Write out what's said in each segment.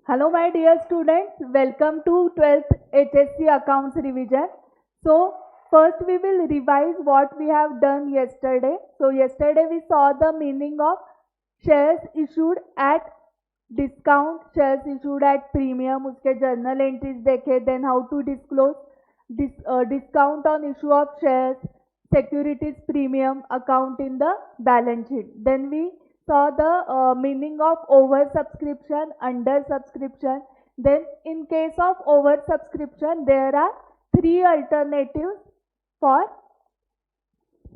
Hello my dear students, welcome to 12th HSC Accounts Revision. So first we will revise what we have done yesterday. So yesterday we saw the meaning of shares issued at discount, shares issued at premium, उसके journal entries देखे, then how to disclose discount on issue of shares, securities premium account in the balance sheet. Then we saw the meaning of oversubscription, undersubscription. Then in case of oversubscription, there are three alternatives for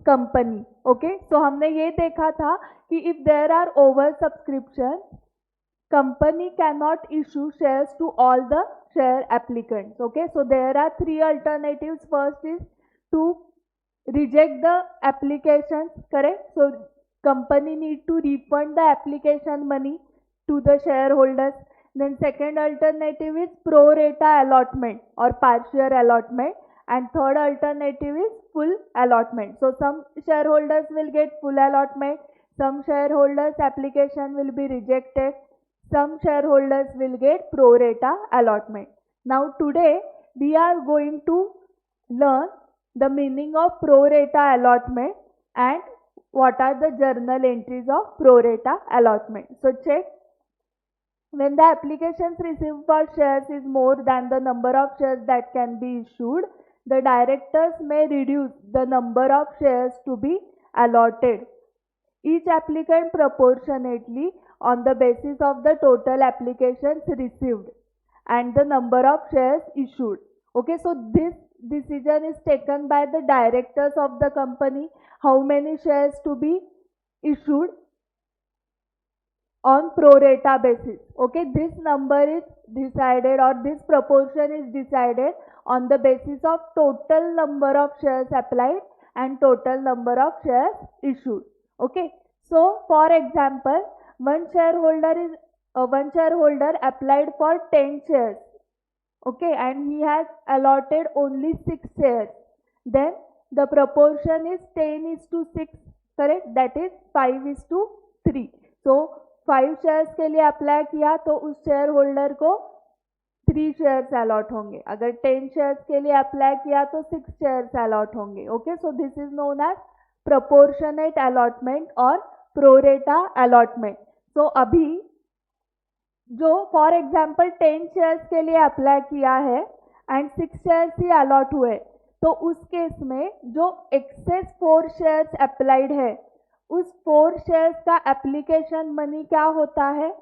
company. Okay, so हमने ये देखा था कि if there are over subscription, company cannot issue shares to all the share applicants. Okay, so there are three alternatives. First is to reject the applications, correct? So company need to refund the application money to the shareholders. Then second alternative is pro rata allotment or partial allotment, and third alternative is full allotment. So some shareholders will get full allotment, some shareholders application will be rejected, some shareholders will get pro rata allotment. Now today we are going to learn the meaning of pro rata allotment and what are the journal entries of pro rata allotment. So check. When the applications received for shares is more than the number of shares that can be issued, the directors may reduce the number of shares to be allotted. Each applicant proportionately on the basis of the total applications received and the number of shares issued. Okay, so this decision is taken by the directors of the company, how many shares to be issued on pro rata basis. Okay, this number is decided or this proportion is decided on the basis of total number of shares applied and total number of shares issued. Okay, so for example, one shareholder applied for 10 shares. Okay, and he has allotted only 6 shares. Then the proportion is 10:6, correct? That is 5:3. So 5 shares के लिए apply किया तो उस share holder को 3 shares allot होंगे. अगर 10 shares के लिए अप्लाई किया तो 6 शेयर्स अलॉट होंगे. Okay, so this is known as proportionate allotment और प्रोरेटा अलॉटमेंट. सो अभी जो फॉर एग्जाम्पल 10 शेयर्स के लिए अप्लाई किया है एंड 6 शेयर्स ही अलॉट हुए, तो उस केस में जो एक्सेस 4 शेयर्स अप्लाइड है उस 4 शेयर्स का एप्लीकेशन मनी क्या होता है?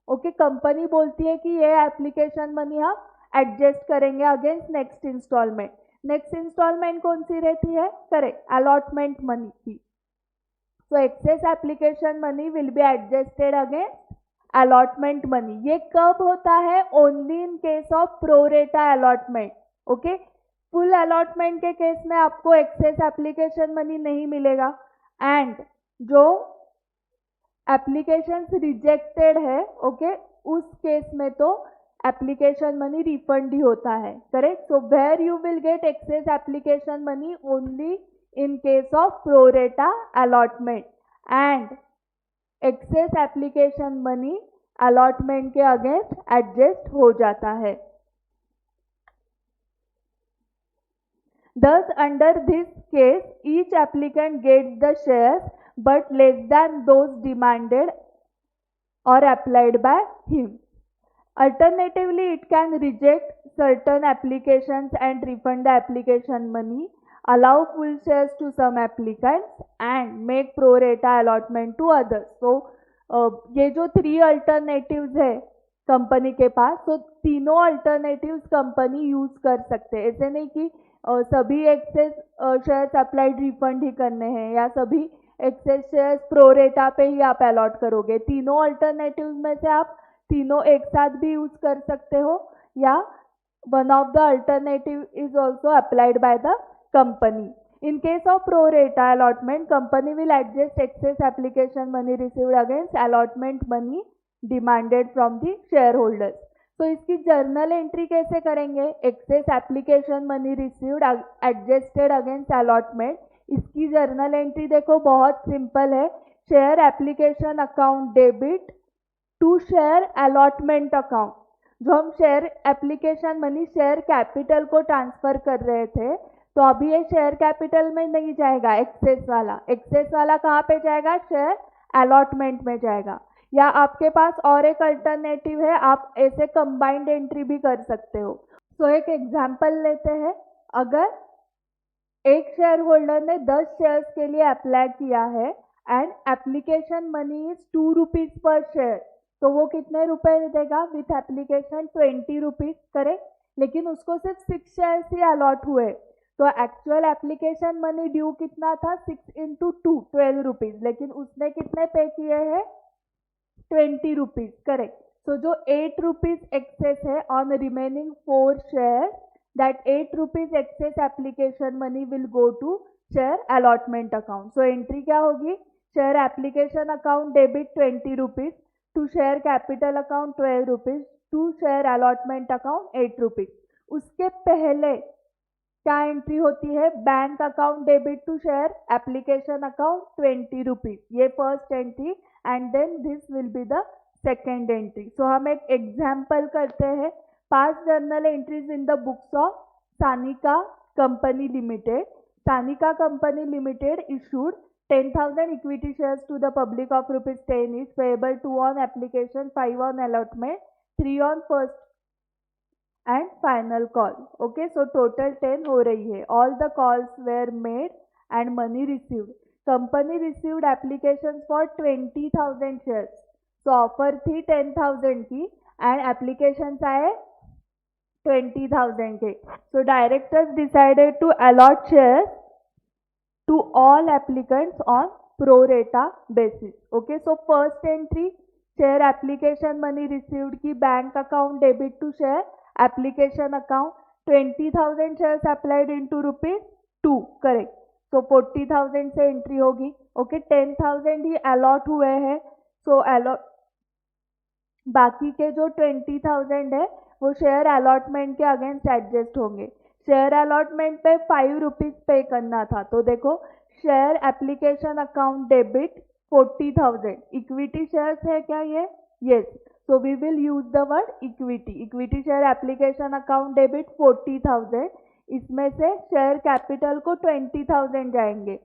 ओके, कंपनी बोलती है कि ये एप्लीकेशन मनी हम एडजस्ट करेंगे against next instalment. Next instalment कौन सी रहती है? करेक्ट, अलॉटमेंट मनी की. So excess application money will be adjusted against allotment money. ये कब होता है? Only in case of pro rata allotment. Okay, full allotment के केस में आपको एक्सेस एप्लीकेशन मनी नहीं मिलेगा एंड जो एप्लीकेशंस रिजेक्टेड है, ओके, उस केस में तो एप्लीकेशन मनी रिफंड ही होता है, correct? So where you will get excess application money only in case of pro rata allotment and excess application money allotment के अगेंस्ट एडजस्ट हो जाता है. Thus, under this case, each applicant gets the shares but less than those demanded or applied by him. Alternatively, it can reject certain applications and refund the application money, allow full shares to some applicants and make pro rata allotment to others. So, ये जो 3 alternatives है company के पास, तो तीनों alternatives company use कर सकते हैं. ऐसे नहीं कि सभी एक्सेस शेयर्स अप्लाइड रिफंड ही करने हैं या सभी एक्सेस शेयर्स प्रो रेटा पे ही आप अलॉट करोगे. तीनों अल्टरनेटिव में से आप तीनों एक साथ भी यूज कर सकते हो या one of the alternative is also applied by the company. In case of pro rata allotment, company will adjust excess application money received against allotment money demanded from the shareholders. तो इसकी journal entry कैसे करेंगे? Excess application money received adjusted against allotment. इसकी journal entry देखो, बहुत simple है. Share application account debit to share allotment account. जो हम share application money share capital को ट्रांसफर कर रहे थे, तो अभी ये शेयर कैपिटल में नहीं जाएगा, एक्सेस वाला कहाँ पे जाएगा, शेयर अलॉटमेंट में जाएगा। या आपके पास और एक अल्टरनेटिव है, आप ऐसे कंबाइंड एंट्री भी कर सकते हो। सो एक एग्जांपल लेते हैं, अगर एक शेयर होल्डर ने 10 शेयर्स के लिए अप्लाई किया है and application money is 2 rupees per share, तो वो कितने रुपए देगा, विथ एप्लीकेशन 20 रुपीज, करेक्ट। लेकिन उसको सिर्फ 6 शेयर्स ही अलॉट हुए, तो एक्चुअल एप्लीकेशन मनी ड्यू कितना था, 6 into 2 12 रुपीज, लेकिन उसने कितने पे किए हैं, 20 रुपीज, करेक्ट। सो जो 8 रुपीज एक्सेस है on remaining 4 share, that 8 rupees excess application money will go to share allotment account. So entry क्या होगी, share application account debit 20 rupees to share capital account 12 rupees to share allotment account 8 rupees. उसके पहले क्या entry होती है, bank account debit to share application account 20 rupees, ये first entry, and then this will be the second entry. So हम एक example करते हैं, past journal entries in the books of Sanika Company Limited. Sanika Company Limited issued 10,000 equity shares to the public of rupees 10 each, payable 2 on application, 5 on allotment, 3 on first and final call. Okay, so total 10 हो रही है. All the calls were made and money received. Company received applications for 20,000 shares. So offer थी 10,000 की and applications आए 20,000 के. So directors decided to allot shares to all applicants on pro rata basis. Okay, so first entry, share application money received की bank account debit to share application account, 20,000 shares applied into rupees 2, correct. So 40,000 से entry होगी. Okay, 10,000 ही allot हुए हैं, so allot बाकी के जो 20,000 है वो शेयर अलॉटमेंट के अगेंस्ट एडजस्ट होंगे। शेयर अलॉटमेंट पे 5 रुपीज पे करना था, तो देखो share application account debit 40,000, equity shares है क्या ये, yes, so we will use the word equity share application account debit 40,000, इसमें से शेयर कैपिटल को 20,000 जाएंगे,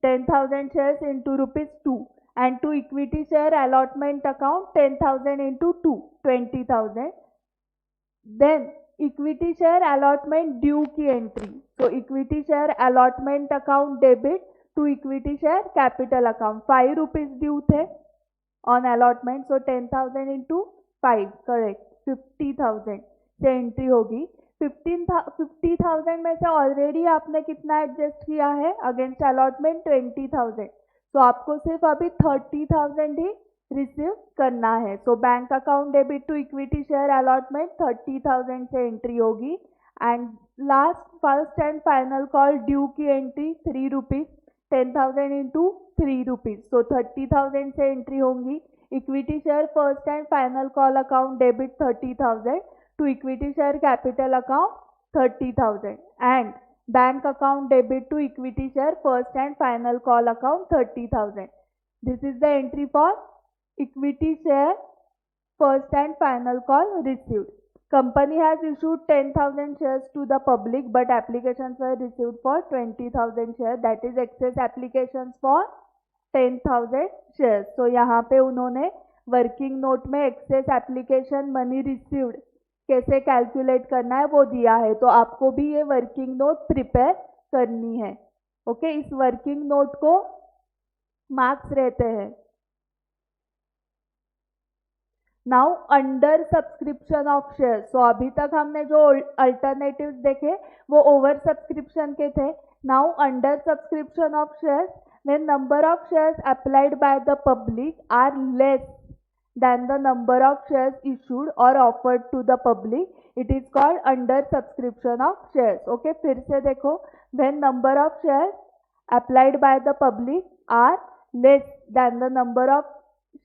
10,000 shares into ₹2, and to equity share allotment account 10,000 into 2, 20,000. Then equity share allotment due की entry, so equity share allotment account debit to equity share capital account, 5 rupees due थे on allotment, so 10,000 into 5, correct, 50,000 से entry होगी। 50,000 में से already आपने कितना adjust किया है अगेंस्ट अलॉटमेंट, 20,000, तो आपको सिर्फ अभी 30,000 ही रिसीव करना है। So bank account debit to equity share allotment 30,000 से एंट्री होगी, and last first and final call due की entry 3 rupees, 10,000 into 3 rupees, so 30,000 से एंट्री होंगी। Equity share first and final call account debit 30,000 to equity share capital account 30,000, and bank account debit to equity share first and final call account 30,000. This is the entry for equity share first and final call received. Company has issued 10,000 shares to the public, but applications were received for 20,000 shares, that is excess applications for 10,000 shares. So यहाँ पे उन्होंने working note में excess application money received कैसे calculate करना है वो दिया है, तो आपको भी ये वर्किंग नोट प्रिपेयर करनी है। ओके, इस वर्किंग नोट को मार्क्स रहते हैं। Now under subscription of share, so अभी तक हमने जो अल्टरनेटिव्स देखे वो ओवर सब्सक्रिप्शन के थे। Now under subscription of shares, when number of shares applied by the public are less than the number of shares issued or offered to the public, it is called under subscription of shares. Okay, फिर से देखो, when number of shares applied by the public are less than the number of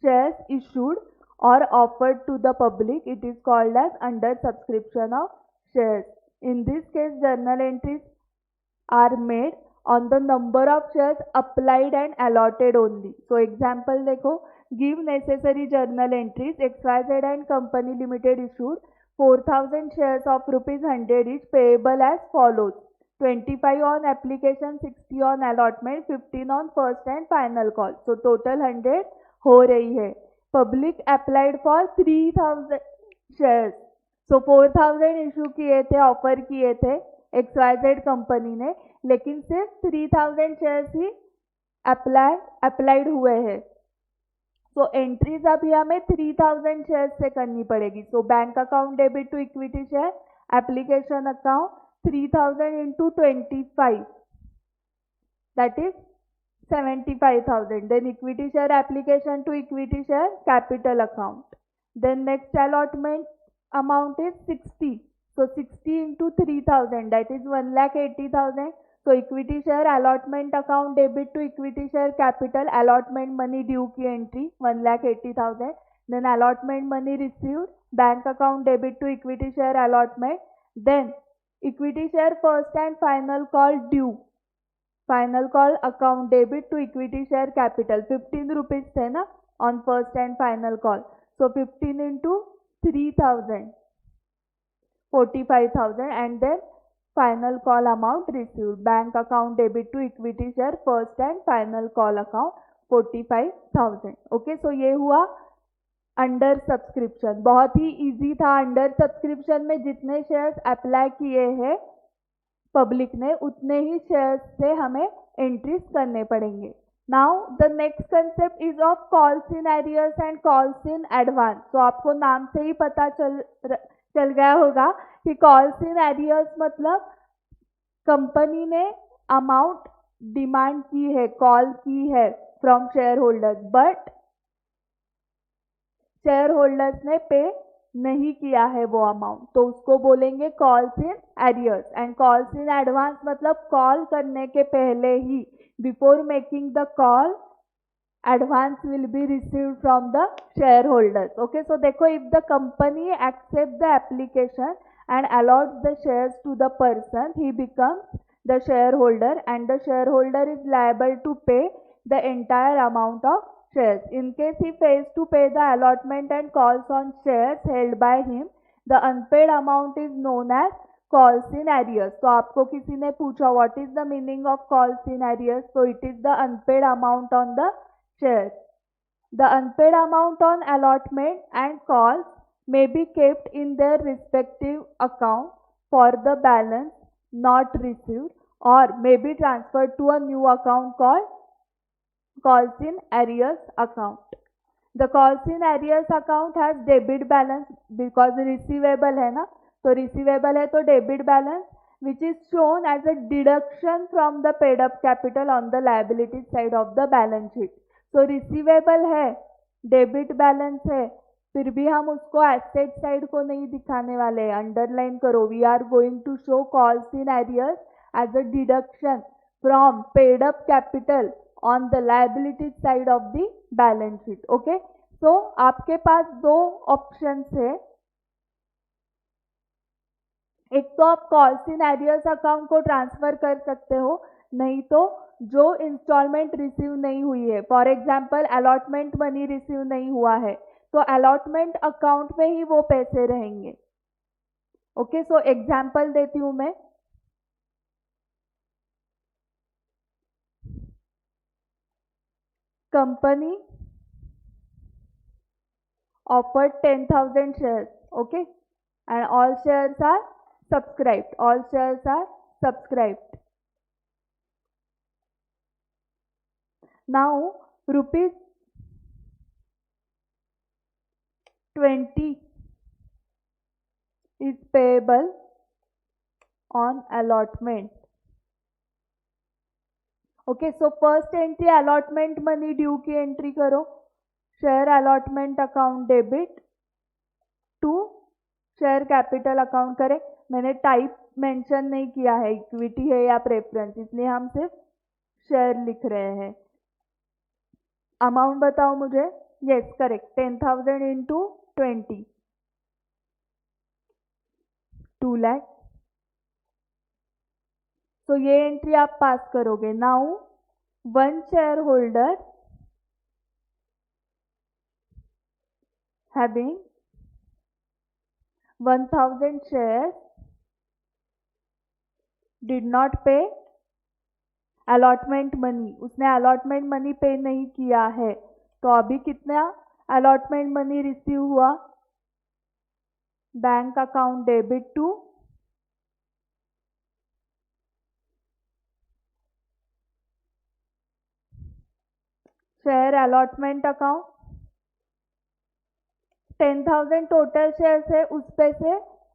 shares issued or offered to the public, it is called as under subscription of shares. In this case, journal entries are made on the number of shares applied and allotted only. So example देखो, give necessary journal entries. XYZ and Company Limited issued 4,000 shares of ₹100 each payable as follows: 25 on application, 60 on allotment, 15 on first and final call. So total 100 हो रही है. Public applied for 3,000 shares. So 4,000 issue किए थे, offer किए थे XYZ company ने, लेकिन सिर्फ 3,000 शेयर्स ही अप्लाइड हुए हैं. सो एंट्रीज अभी हमें 3,000 शेयर्स से करनी पड़ेगी. So bank account debit to equity share, application account 3,000 into 25, that is 75,000. Then equity share application to equity share capital account. Then next allotment amount is 60. So 60 into 3,000, that is 1,80,000. So equity share allotment account debit to equity share capital, allotment money due की entry 1,80,000. Then allotment money received, bank account debit to equity share allotment. Then equity share first and final call due, final call account debit to equity share capital. 15 rupees थे ना on first and final call. So 15 into 3,000, 45,000. And then final call amount received, bank account debit to equity share first and final call account 45,000. Okay, so ये हुआ under subscription. बहुत ही easy था. Under subscription में जितने shares apply किए हैं public ने, उतने ही शेयर्स से हमें एंट्रीज करने पड़ेंगे. Now the next concept is of calls in arrears and calls in advance. तो आपको नाम से ही पता चल गया होगा कि कॉल्स इन एरियर्स मतलब कंपनी ने अमाउंट डिमांड की है, कॉल की है from share holders, but share holders ने पे नहीं किया है वो अमाउंट, तो उसको बोलेंगे calls in arrears. And calls in advance मतलब कॉल करने के पहले ही, before making the call, advance will be received from the shareholders. Okay, so देखो, if the company accepts the application and allots the shares to the person, he becomes the shareholder and the shareholder is liable to pay the entire amount of shares. In case he fails to pay the allotment and calls on shares held by him, the unpaid amount is known as calls in arrears. तो आपको किसी ने पूछा what is the meaning of calls in arrears, so it is the unpaid amount on the shares. The unpaid amount on allotment and calls may be kept in their respective account for the balance not received, or may be transferred to a new account called calls in arrears account. The calls in arrears account has debit balance because receivable है ना, तो receivable है तो debit balance, which is shown as a deduction from the paid up capital on the liability side of the balance sheet. तो receivable है, debit balance है, फिर भी हम उसको एसेट साइड को नहीं दिखाने वाले हैं. अंडरलाइन करो, we are going to show calls in arrears as a deduction from paid up capital on the liability side of the balance sheet. Okay, so आपके पास दो ऑप्शंस है. एक तो आप कॉल्स इन एरियर्स अकाउंट को transfer कर सकते हो, नहीं तो जो इंस्टॉलमेंट रिसीव नहीं हुई है, for example allotment money receive नहीं हुआ है, तो अलॉटमेंट अकाउंट में ही वो पैसे रहेंगे. ओके, सो एग्जाम्पल देती हूं मैं. Company offered 10,000 shares, okay, and all shares are subscribed. All shares are subscribed. Now rupees 20 is payable on allotment. Okay, so first entry allotment money due की entry करो. Share allotment account debit to share capital account करें. मैंने type mention नहीं किया है, equity है या preference, इसलिए हम सिर्फ शेयर लिख रहे हैं. अमाउंट बताओ मुझे. Yes, correct, 10,000 into 20, 2 lakh. तो ये एंट्री आप पास करोगे. Now one share holder having 1000 shares did not pay allotment money, उसने allotment money पे नहीं किया है, तो अभी कितना allotment money रिसीव हुआ? Bank account debit to share allotment account. 10,000 total shares है,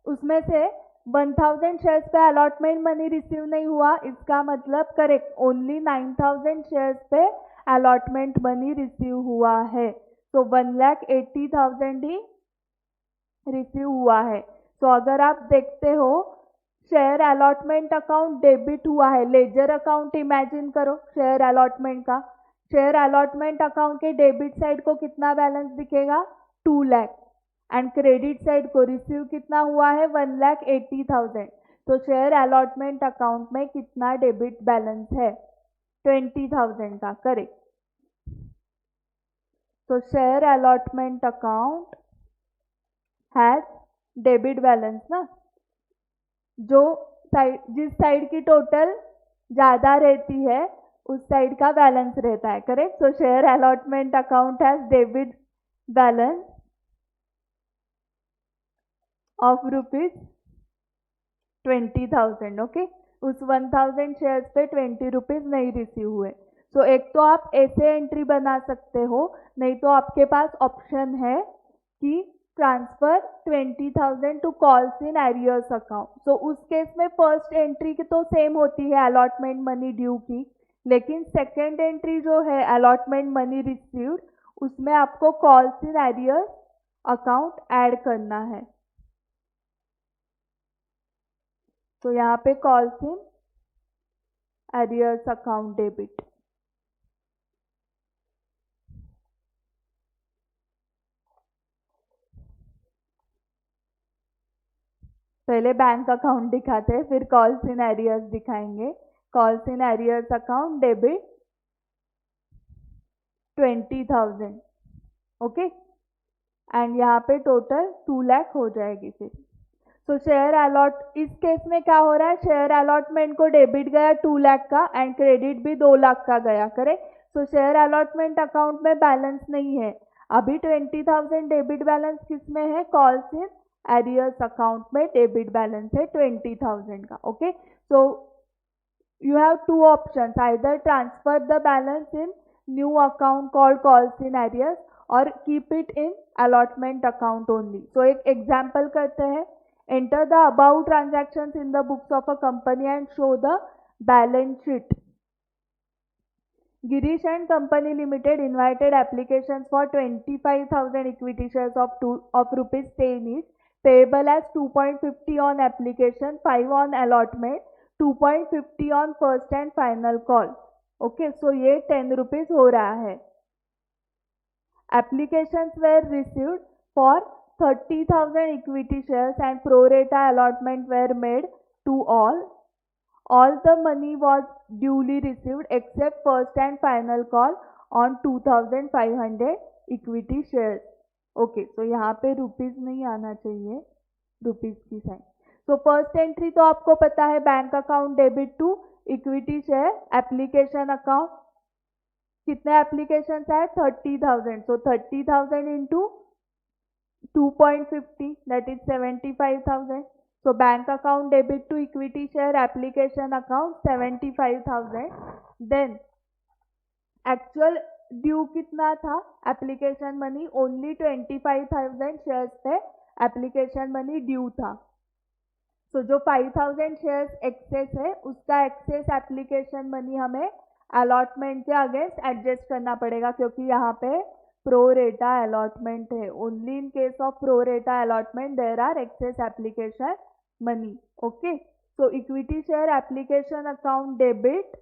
उसमें से 1000 शेयर्स पे अलॉटमेंट मनी रिसीव नहीं हुआ, इसका मतलब करेक्ट ओनली 9000 शेयर्स पे अलॉटमेंट मनी रिसीव हुआ है, तो 1,80,000 ही रिसीव हुआ है। तो अगर आप देखते हो शेयर अलॉटमेंट अकाउंट डेबिट हुआ है, लेजर अकाउंट इमेजिन करो शेयर अलॉटमेंट का, शेयर अलॉटमेंट अकाउंट के डेबिट साइड को कितना बैलेंस दिखेगा? 2 लाख, एंड क्रेडिट साइड को रिसीव कितना हुआ है? 1,80,000। तो शेयर अलॉटमेंट अकाउंट में कितना डेबिट बैलेंस है? 20,000 का, करेक्ट। तो share allotment account has debit balance ना, जिस साइड की टोटल ज्यादा रहती है उस साइड का बैलेंस रहता है, correct. So share allotment account has debit balance of ₹20,000, okay. उस 1000 शेयर्स पे 20 रुपीज नहीं रिसीव हुए। सो एक तो आप ऐसे एंट्री बना सकते हो, नहीं तो आपके पास ऑप्शन है कि transfer 20,000 to calls in arrears account. So उस केस में फर्स्ट एंट्री की तो सेम होती है अलॉटमेंट मनी ड्यू की, लेकिन सेकेंड एंट्री जो है अलॉटमेंट मनी रिसीव्ड, उसमें आपको calls in arrears account add करना है। तो यहाँ पे calls in arrears account debit. पहले बैंक अकाउंट दिखाते हैं, फिर कॉल्स इन एरियर्स दिखाएंगे। Calls in arrears account debit 20,000, okay, and यहाँ पे टोटल 2 लाख हो जाएगी फिर। तो शेयर अलॉट, इस केस में क्या हो रहा है? शेयर अलॉटमेंट को डेबिट गया 2 लाख का एंड क्रेडिट भी 2 लाख का गया, करेक्ट। तो शेयर अलॉटमेंट अकाउंट में बैलेंस नहीं है अभी। 20,000 डेबिट बैलेंस किस में है? कॉल्स इन एरियर्स अकाउंट में डेबिट बैलेंस है 20,000 का, okay. So you have two options, either transfer the balance in new account called calls in arrears or keep it in allotment account only. So एक example करते हैं, enter the above transactions in the books of a company and show the balance sheet. Girish and Company Limited invited applications for 25,000 equity shares of rupees 10 each, payable as 2.50 on application, 5 on allotment, 2.50 on first and final call, okay. So ये 10 rupees हो रहा है। Applications were received for 30,000 equity shares and pro rata allotment were made to all. All the money was duly received except first and final call on 2,500 equity shares, okay. तो यहाँ pay rupees नहीं आना चाहिए, rupees की sign. तो first entry तो आपको पता है, bank account debit to equity share application account. कितने एप्लीकेशन है? 30,000। So 30,000 into 2.50 that is 75,000। So bank account debit to equity share application account 75,000। Then actual due कितना था? एप्लीकेशन मनी ओनली 25,000 शेयर्स पे application money due था। तो जो 5,000 shares excess है, उसका एक्सेस एप्लीकेशन मनी हमें अलॉटमेंट के अगेंस्ट एडजस्ट करना पड़ेगा, क्योंकि यहाँ पे प्रो रेटा अलॉटमेंट है। Only in case of pro rata allotment there are excess application money, okay. So equity share application account debit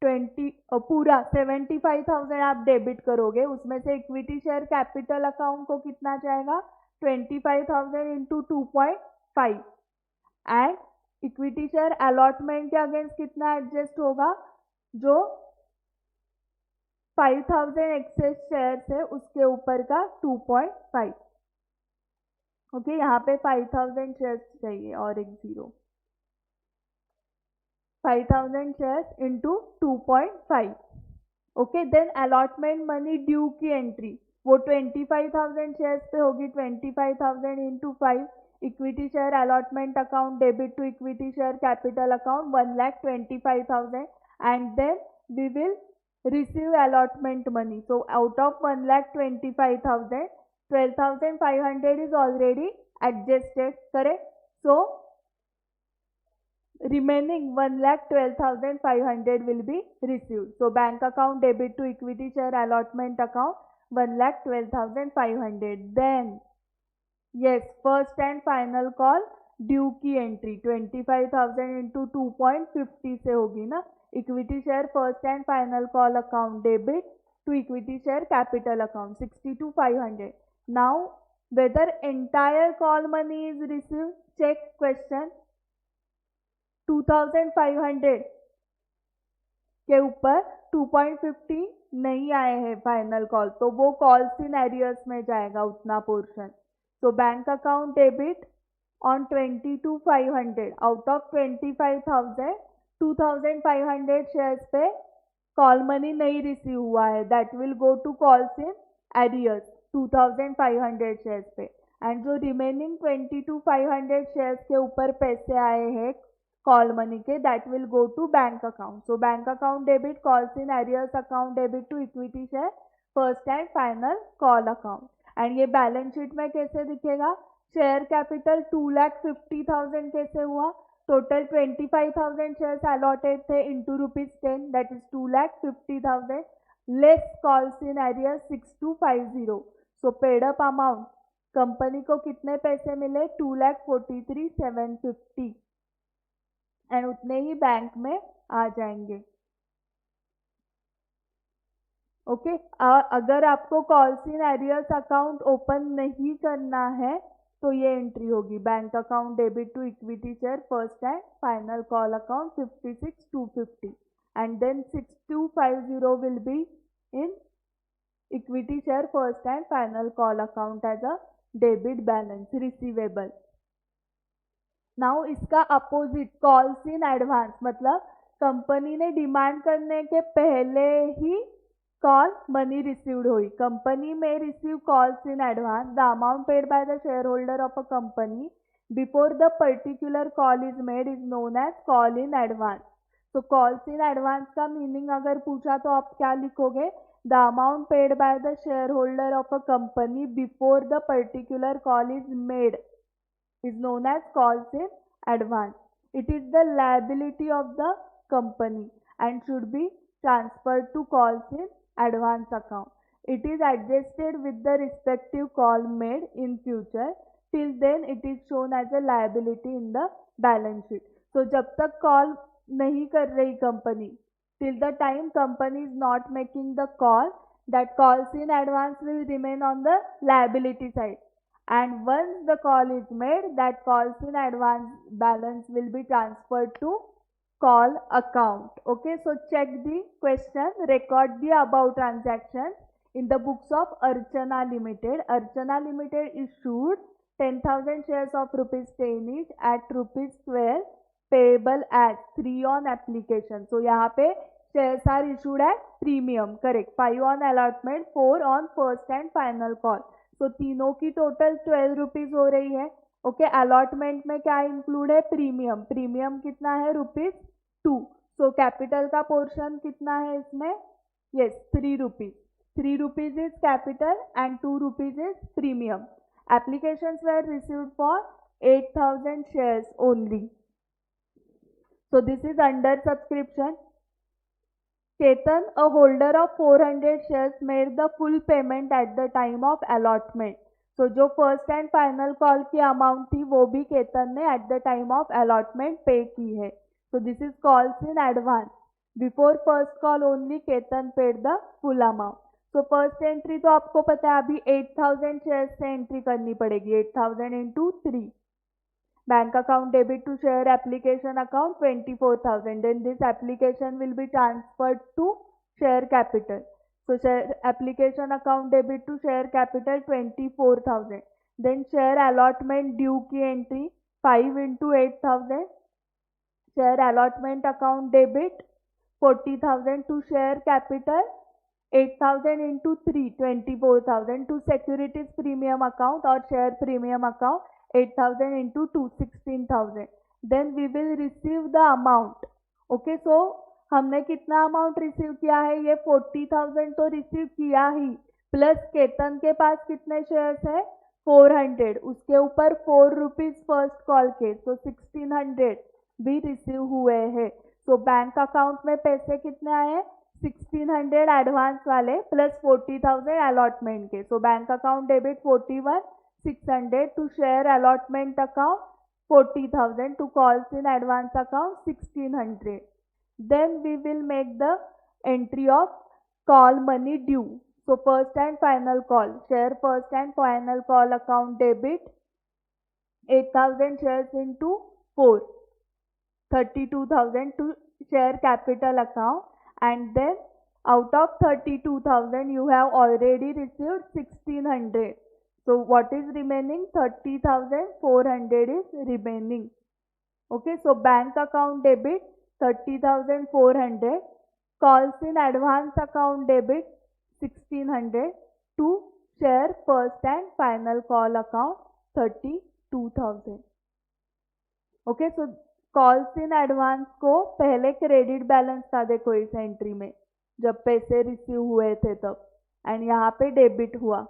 20 पूरा 75,000 आप डेबिट करोगे, उसमें से इक्विटी शेयर कैपिटल अकाउंट को कितना जाएगा? 25,000 into 2.5 and equity share allotment के अगेंस्ट कितना एडजस्ट होगा? जो 5000 एक्सेस शेयर्स है उसके ऊपर का 2.5। ओके, यहाँ पे 5000 शेयर्स चाहिए और एक 0, 5000 shares into 2.5। Okay, then allotment money due की एंट्री वो 25,000 शेयर्स पे होगी। 25,000 into 5, equity share allotment account debit to equity share capital account 1,25,000 and then we will receive allotment money. So out of 1,25,000, 12,500 is already adjusted, correct? So remaining 1,12,500 will be received. So bank account debit to equity share allotment account 1,12,500. Then yes, first and final call due की entry 25,000 into 2.50 से होगी ना। Equity share first and final call account debit to equity share capital account 62,500. Now whether entire call money is receive, check question. 2,500 के ऊपर 2.50 नहीं आए हैं final call, तो वो कॉल्स इन एरियर्स में जाएगा उतना पोर्शन। तो bank account debit on 22,500 out of 25,000, 2,500 shares पे कॉल मनी नहीं रिसीव हुआ है, that will go to calls in arrears 2,500 shares पे। एंड जो रिमेनिंग 22,500 शेयर्स के ऊपर पैसे आए हैं कॉल मनी के, that will go to bank account. So bank account debit calls in arrears account debit to equity share first and final call account. And ये balance sheet में कैसे दिखेगा? शेयर कैपिटल 2,50,000 कैसे हुआ? टोटल 25,000 शेयर्स अलॉटेड थे into ₹10, that is 2,50,000 less calls in arrear 6250। So paid up amount company को कितने पैसे मिले? 2,43,750 एंड उतने ही बैंक में आ जाएंगे। ओके, अगर आपको calls in arrears account open नहीं करना है तो ये एंट्री होगी bank account debit to equity share first and final call account 56,250 and then 6250 will be in equity share first and final call account as a debit balance receivable. Now इसका opposite calls in advance, मतलब company ने demand करने के पहले ही call money received हुई। Company में receive calls in advance the amount paid by the share holder of a company before the particular call is made is known as call in advance. तो calls in advance का meaning अगर पूछा तो आप क्या लिखोगे? The amount paid by the share holder of a company before the particular call is made is known as calls in advance. It is the liability of the company and should be transferred to calls in advance account. It is adjusted with the respective call made in future. Till then it is shown as a liability in the balance sheet. So जब तक call नहीं कर रही company, till the time company is not making the call, that calls in advance will remain on the liability side. And once the call is made, that calls in advance balance will be transferred to call account. Okay, so check the question. Record the above transactions in the books of Archana Limited. Archana Limited issued 10,000 shares of ₹10 each at ₹12 payable as 3 on application. So यहाँ पे shares are issued at premium, correct? 5 on allotment, 4 on first and final call. तो तीनों की total 12 rupees हो रही है। Okay, allotment में क्या इंक्लूड है? प्रीमियम। प्रीमियम कितना है? ₹2। सो कैपिटल का पोर्शन कितना है इसमें? Yes, 3 rupees. 3 rupees is capital and 2 rupees is premium. Applications were received for 8,000 shares only. So this is under subscription. Ketan, a holder of 400 shares, made the full payment at the time of allotment. So जो first and final call की amount थी वो भी केतन ने at the time of allotment पे की है। So this is calls in advance. Before first call only Ketan paid the full amount. So first entry तो आपको पता है अभी 8,000 shares से एंट्री करनी पड़ेगी। 8,000 into 3. Bank account debit to share application account 24,000. Then this application will be transferred to share capital. So share application account debit to share capital 24,000. Then share allotment due की entry 5 into 8,000. Share allotment account debit 40,000 to share capital 8,000 into 3 24,000 to securities premium account or share premium account 8,000 into 2 16,000. Then we will receive the amount. Okay, so हमने कितना amount receive किया है? ये 40,000 तो receive किया ही, plus Ketan के पास कितने shares है? 400, उसके ऊपर 4 रुपीज फर्स्ट कॉल के, तो 1600 भी रिसीव हुए हैं. सो बैंक अकाउंट में पैसे कितने आए? 1600 एडवांस वाले प्लस 40,000 अलॉटमेंट के. So bank account debit 41,600 to share allotment account 40,000 to calls in advance account 1600. Then we will make the entry of call money due. So first and final call, share first and final call account debit 8,000 shares into 4, 32,000 to share capital account, and then out of 32,000 you have already received 1600. So what is remaining? 30,400 is remaining. Okay, so bank account debit 30,400, calls in advance account debit 1600 to share first and final call account 32,000. Okay, so calls in advance को पहले credit balance था, देखो इस entry में जब पैसे receive हुए थे तब, एंड यहाँ पे डेबिट हुआ.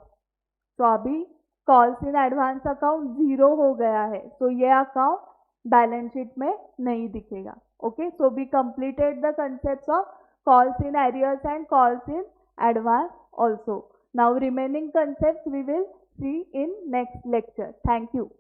तो अभी कॉल्स इन एडवांस अकाउंट 0 हो गया है, सो ये अकाउंट बैलेंस शीट में नहीं दिखेगा. Okay, so we completed the concepts of calls in arrears and calls in advance also. Now remaining concepts we will see in next lecture. Thank you.